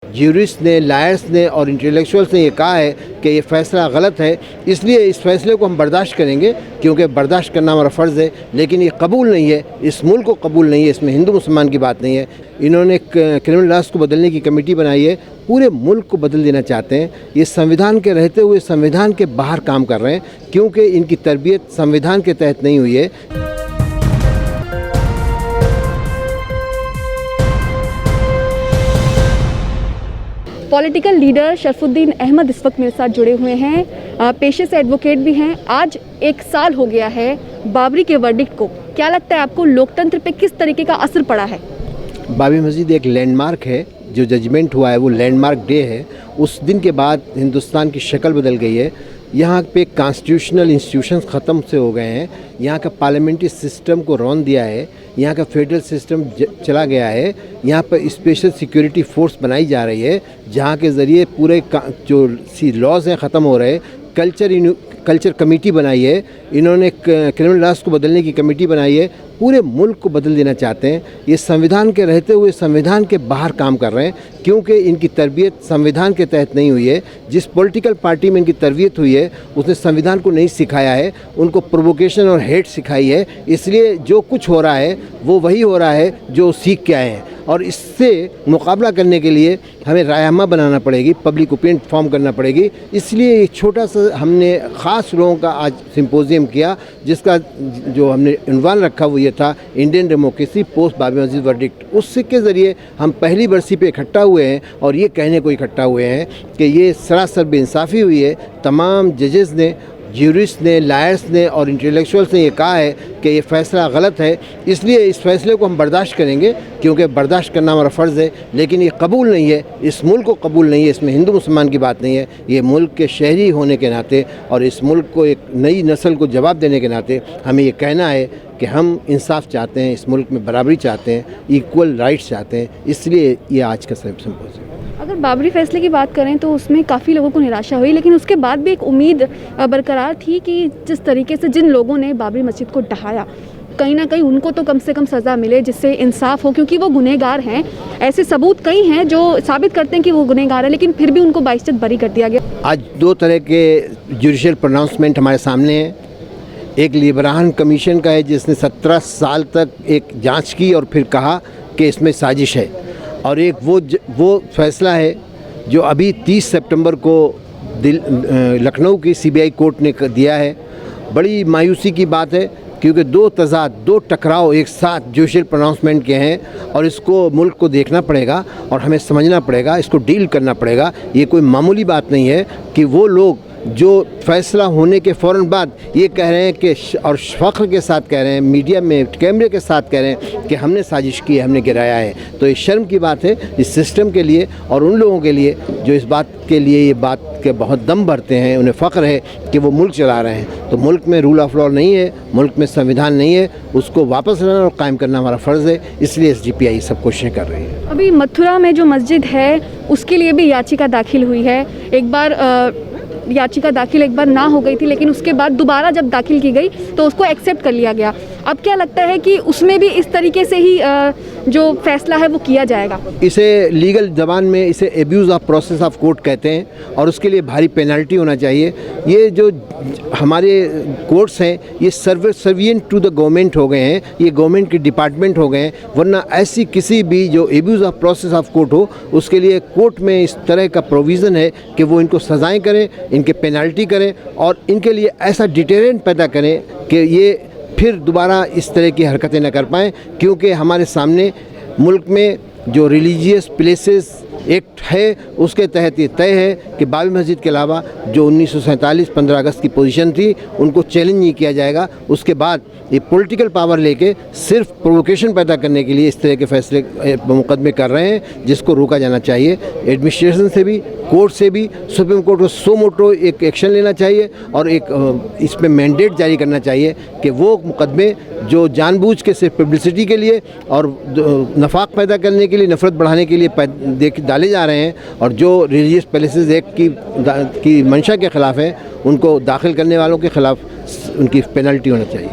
Jurist ने, lawyers ने और इंटेलेक्चुअल्स ने ये कहा है कि ये फ़ैसला गलत है, इसलिए इस फ़ैसले को हम बर्दाश्त करेंगे क्योंकि बर्दाश्त करना हमारा फ़र्ज़ है। लेकिन ये कबूल नहीं है, इस मुल्क को कबूल नहीं है, इसमें हिंदू मुसलमान की बात नहीं है। इन्होंने क्रिमिनल लॉज को बदलने की कमेटी बनाई है, पूरे मुल्क को बदल देना चाहते हैं। ये संविधान के रहते हुए संविधान के बाहर काम कर रहे हैं क्योंकि इनकी तरबियत संविधान के तहत नहीं हुई है। पॉलिटिकल लीडर शरफुद्दीन अहमद इस वक्त मेरे साथ जुड़े हुए हैं, पेशे से एडवोकेट भी हैं। आज 1 साल हो गया है बाबरी के वर्डिक्ट को। क्या लगता है आपको लोकतंत्र पे किस तरीके का असर पड़ा है? बाबरी मस्जिद एक लैंडमार्क है, जो जजमेंट हुआ है वो लैंडमार्क डे है। उस दिन के बाद हिंदुस्तान की शक्ल बदल गई है। यहाँ पे कॉन्स्टिट्यूशनल इंस्टीट्यूशंस ख़त्म से हो गए हैं, यहाँ का पार्लियामेंट्री सिस्टम को रौंद दिया है, यहाँ का फेडरल सिस्टम चला गया है, यहाँ पर स्पेशल सिक्योरिटी फोर्स बनाई जा रही है जहाँ के ज़रिए पूरे जो लॉज हैं ख़त्म हो रहे। कल्चर कमेटी बनाई है, इन्होंने क्रिमिनल लॉज को बदलने की कमेटी बनाई है, पूरे मुल्क को बदल देना चाहते हैं। ये संविधान के रहते हुए संविधान के बाहर काम कर रहे हैं क्योंकि इनकी तरबियत संविधान के तहत नहीं हुई है। जिस पॉलिटिकल पार्टी में इनकी तरबियत हुई है उसने संविधान को नहीं सिखाया है, उनको प्रोवोकेशन और हेट सिखाई है। इसलिए जो कुछ हो रहा है वो वही हो रहा है जो सीख के आए हैं, और इससे मुकाबला करने के लिए हमें रायनामा बनाना पड़ेगी, पब्लिक ओपिनियन फॉर्म करना पड़ेगी। इसलिए एक छोटा सा हमने ख़ास लोगों का आज सिंपोजियम किया जिसका जो हमने उन्वान रखा वो ये था, इंडियन डेमोक्रेसी पोस्ट बाबरी मस्जिद वर्डिक्ट। उसके के ज़रिए हम पहली बरसी पे इकट्ठा हुए हैं और ये कहने को इकट्ठा हुए हैं कि ये सरासर बेइंसाफ़ी हुई है। तमाम जजेस ने, ज्यूरिस्ट ने, लायर्स ने और इंटेलेक्चुअल्स ने ये कहा है कि ये फ़ैसला गलत है, इसलिए इस फ़ैसले को हम बर्दाश्त करेंगे क्योंकि बर्दाश्त करना हमारा फ़र्ज़ है। लेकिन ये कबूल नहीं है, इस मुल्क को कबूल नहीं है, इसमें हिंदू मुसलमान की बात नहीं है। ये मुल्क के शहरी होने के नाते और इस मुल्क को एक नई नस्ल को जवाब देने के नाते हमें ये कहना है कि हम इंसाफ चाहते हैं, इस मुल्क में बराबरी चाहते हैं, इक्वल राइट्स चाहते हैं। इसलिए ये आज का सिंपोजियम। अगर बाबरी फैसले की बात करें तो उसमें काफ़ी लोगों को निराशा हुई, लेकिन उसके बाद भी एक उम्मीद बरकरार थी कि जिस तरीके से जिन लोगों ने बाबरी मस्जिद को ढहाया, कहीं ना कहीं उनको तो कम से कम सज़ा मिले जिससे इंसाफ हो, क्योंकि वो गुनहगार हैं। ऐसे सबूत कई हैं जो साबित करते हैं कि वो गुनहगार है, लेकिन फिर भी उनको बाइज्जत बरी कर दिया गया। आज 2 तरह के जुडिशल प्रोनाउंसमेंट हमारे सामने हैं। एक लिबरान कमीशन का है जिसने 17 साल तक एक जांच की और फिर कहा कि इसमें साजिश है, और एक वो फैसला है जो अभी 30 सितंबर को लखनऊ की सीबीआई कोर्ट ने दिया है। बड़ी मायूसी की बात है क्योंकि 2 टकराव एक साथ जुडिशल प्रोनाउंसमेंट के हैं, और इसको मुल्क को देखना पड़ेगा और हमें समझना पड़ेगा, इसको डील करना पड़ेगा। ये कोई मामूली बात नहीं है कि वो लोग जो फैसला होने के फ़ौरन बाद ये कह रहे हैं कि और फ़ख्र के साथ कह रहे हैं, मीडिया में कैमरे के साथ कह रहे हैं कि हमने साजिश की है, हमने गिराया है। तो ये शर्म की बात है इस सिस्टम के लिए और उन लोगों के लिए जो इस बात के लिए ये बात के बहुत दम भरते हैं, उन्हें फ़ख्र है कि वो मुल्क चला रहे हैं। तो मुल्क में रूल ऑफ लॉ नहीं है, मुल्क में संविधान नहीं है, उसको वापस लाना और कायम करना हमारा फ़र्ज़ है। इसलिए SGPI सब कोशिशें कर रही है। अभी मथुरा में जो मस्जिद है उसके लिए भी याचिका दाखिल हुई है। एक बार याचिका दाखिल एक बार ना हो गई थी, लेकिन उसके बाद दोबारा जब दाखिल की गई तो उसको एक्सेप्ट कर लिया गया। अब क्या लगता है कि उसमें भी इस तरीके से ही जो फैसला है वो किया जाएगा? इसे लीगल ज़बान में इसे abuse of process of court कहते हैं और उसके लिए भारी पेनल्टी होना चाहिए। ये जो हमारे कोर्ट्स हैं ये सर्विएंट टू द गवर्नमेंट हो गए हैं, ये गवर्नमेंट के डिपार्टमेंट हो गए हैं, वरना ऐसी किसी भी जो abuse of process of court हो उसके लिए कोर्ट में इस तरह का प्रोविज़न है कि वो इनको सज़ाएँ करें, इनके पेनल्टी करें और इनके लिए ऐसा डिटेरेंट पैदा करें कि ये फिर दोबारा इस तरह की हरकतें न कर पाएँ। क्योंकि हमारे सामने मुल्क में जो रिलीजियस प्लेसेस एक्ट है उसके तहत ये तय है कि बाबरी मस्जिद के अलावा जो 1947 15 अगस्त की पोजीशन थी उनको चैलेंज नहीं किया जाएगा। उसके बाद ये पॉलिटिकल पावर लेके सिर्फ प्रोवोकेशन पैदा करने के लिए इस तरह के फैसले मुकदमे कर रहे हैं, जिसको रोका जाना चाहिए। एडमिनिस्ट्रेशन से भी, कोर्ट से भी, सुप्रीम कोर्ट को सो मोटो एक एक्शन लेना चाहिए और एक इसमें मैंडेट जारी करना चाहिए कि वो मुकदमे जो जानबूझ के सिर्फ पब्लिसिटी के लिए और नफाक पैदा करने के लिए, नफरत बढ़ाने के लिए डाले जा रहे हैं और जो रिलीजियस पैलेसेस एक्ट की मंशा के ख़िलाफ़ है, उनको दाखिल करने वालों के ख़िलाफ़ उनकी पेनल्टी होना चाहिए।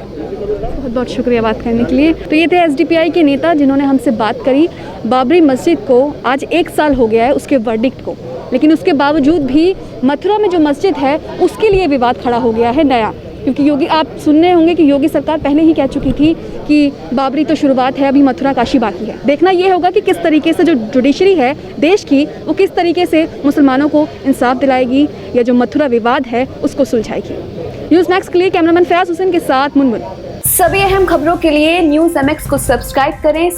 बहुत शुक्रिया बात करने के लिए। तो ये थे एसडीपीआई के नेता जिन्होंने हमसे बात करी। बाबरी मस्जिद को आज 1 साल हो गया है उसके वर्डिक्ट को, लेकिन उसके बावजूद भी मथुरा में जो मस्जिद है उसके लिए विवाद खड़ा हो गया है नया, क्योंकि योगी, आप सुनने होंगे कि योगी सरकार पहले ही कह चुकी थी कि बाबरी तो शुरुआत है, अभी मथुरा काशी बाकी है। देखना ये होगा कि किस तरीके से जो जुडिशरी है देश की वो किस तरीके से मुसलमानों को इंसाफ दिलाएगी या जो मथुरा विवाद है उसको सुलझाएगी। न्यूज़ नेक्स्ट के लिए कैमरामैन फयाज हुसैन के साथ मुनमुन। सभी अहम खबरों के लिए न्यूज़ MX को सब्सक्राइब करें।